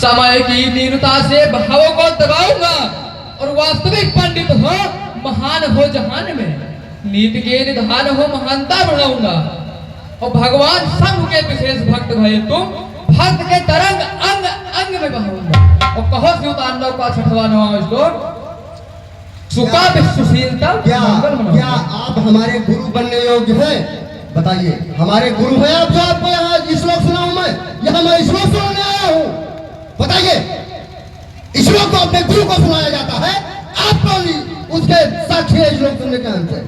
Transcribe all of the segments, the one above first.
समय की दीनता से भावों को दबाऊंगा और वास्तविक पंडित हो महान हो जहान में, नीति के निधान हो महानता बढ़ाऊंगा। और भगवान शंभु के विशेष भक्त भय तुम, भक्त के तरंग अंग अंग में बहाऊंगा। और कहो शिवतांडव का 6वां श्लोक, सुखा विश्वशीलता। क्या आप हमारे गुरु बनने योग्य हैं? बताइए, हमारे गुरु हैं आप? जो आपको यहाँ श्लोक सुनाऊं मैं, यहाँ मैं श्लोक सुनाने आया हूँ। बताइए, श्लोक को अपने गुरु को सुनाया जाता है, आपको उसके साक्षी है श्लोक सुनने के अंत से।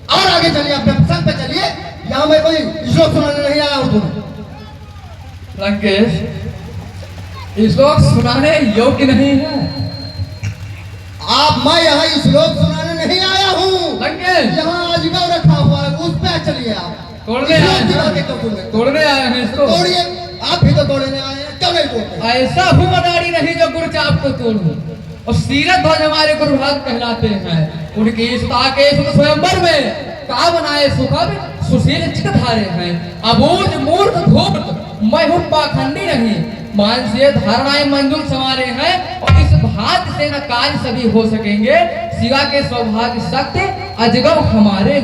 और आगे चलिए, अपने प्रसंग पे चलिए। यहाँ मैं कोई श्लोक सुनाने नहीं आया हूँ तुम्हें। लंकेश, श्लोक सुनाने योग्य नहीं है आप। मैं यहाँ श्लोक सुनाने नहीं आया हूँ लंकेश। यहाँ अजगर रखा हुआ है, उस पे चलिए। आप तोड़ने आए हैं इसको। तोड़िए, आप भी तो तोड़ने आए हैं, क्यों नहीं तोड़ते? ऐसा भूमनाड़ी नहीं जो गुरु चाप को तोड़ूं। और सीरत ध्वज हमारे गुरु भाग कहलाते हैं, उनकी सुता के स्वयंवर में का बनाए सुखद सुशील चित धारे हैं। अबूझ मूर्ख धूर्त मैं हूँ पाखंडी नहीं, मानसीय धारणाएं मंजुल संवारे हैं। और इस भात से न कार्य सभी हो सकेंगे, शिवा के सौभाग्य शक्ति अजगम हमारे।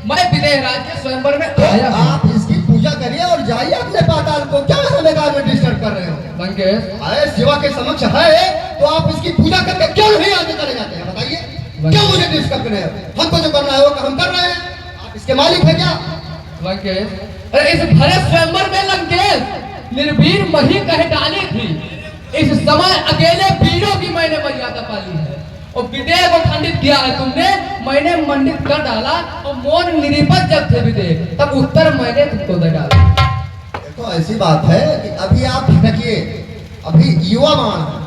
मैं विदेह राज के स्वयंवर में आया। आप इसकी पूजा करिए और जाइए अपने पाताल को, क्या हमें बेकार में डिस्टर्ब कर रहे हो? लंकेश, अरे शिवा के समक्ष है तो आप इसकी पूजा करके क्यों नहीं आगे चले जाते हैं? बताइए, क्यों मुझे डिस्टर्ब कर रहे हो? हमको जो करना है वो हम कर रहे हैं, आप इसके मालिक है क्या? लंकेश, अरे इस भरे स्वयंवर में लंकेश निर्भीर मही कह डाली थी। इस समय अकेले वीरों की मैंने मर्यादा पाली है और विदेह को खंडित किया है तुमने, मैंने मंडित कर डाला। और मौन निरीपत जब थे विदेह, तब उत्तर मैंने तुमको दे डाला। देखो, ऐसी बात है कि अभी आप भटकिए, अभी युवा मान है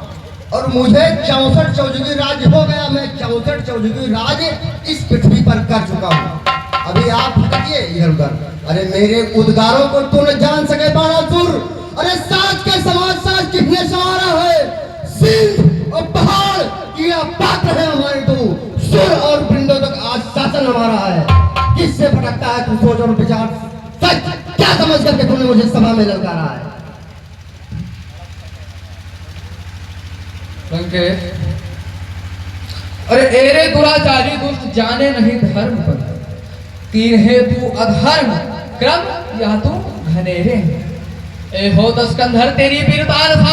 और मुझे 64 चौजुगी राज्य हो गया। मैं 64 चौजुगी राज्य इस पृथ्वी पर कर चुका हूँ। अभी आप भटकिए इधर उधर। अरे मेरे उद्गारों को तुम न जान सके बाणासुर। अरे साज के समाज साज किसने संवारा है? सिंध और पहाड़ किया पात्र है हमारे। तो सुर और वृंदों तक आज शासन हमारा है। किससे भटकता है तू? सोच और विचार। सच क्या समझ करके तुमने मुझे सभा में ललकारा है? अरे एरे दुराचारी दुष्ट जाने नहीं धर्म पर, तीन है तू अधर्म क्रम या तू घनेरे। ए हो दस्कंधर तेरी वीरता था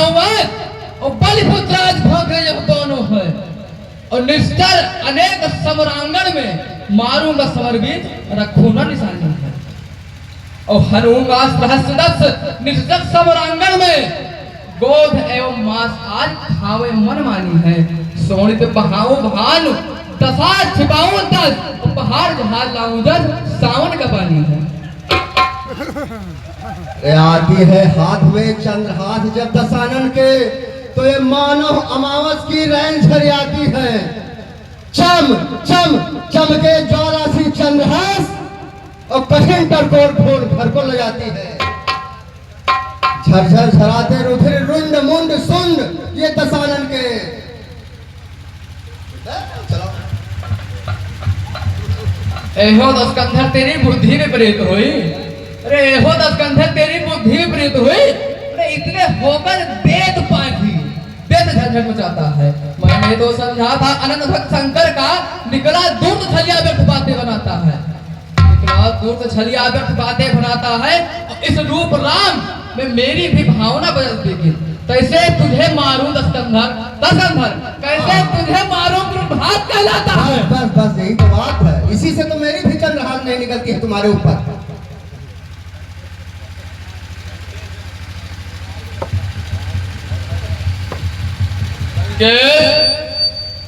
और बलिपुत्राज भोग यह दोनों है। और निश्चल अनेक समरांगण में मारूंगा समरवीर, रखूंगा निशानी है। और हरूंगा सहस्रदस निश्चल समरांगण में, गोध एवं मांस आज खावे मन मानी है। सोनित बहाओ भानु दशा छिपाऊं 10, पहाड़ जहाज लाऊं जज सावन का पानी है। आती है हाथ में चंद्रहास जब दशानन के, तो ये मानव अमावस की रैन झरियाती है। चम चम चमके ज्वाला सी चंद्रहास और कठिन टरकोर फोन घर को ले जाती है। झरझर झराते रुधिर रुंड मुंड सुंड ये दशानन के। एहो दस्कंधर तेरी बुद्धि विपरीत हुई। अरे एहो दस्कंधर तेरी बुद्धि विपरीत हुई। अरे इतने होकर वेद पाठी वेद झंझट मचाता है। मैंने तो समझा था अनंत भक्त शंकर का निकला दूर छलिया व्यर्थ बातें बनाता है। निकला दूर छलिया व्यर्थ बातें बनाता है। इस रूप राम में मेरी भी भावना बदल देगी। कैसे तुझे मारूं दस्कंधर, दस्कंधर कैसे तुझे मारूं भाग कहलाता है। बस बस यही तो बात है। इसी से तो मेरी भी चंद्रहास नहीं निकलती है तुम्हारे ऊपर। के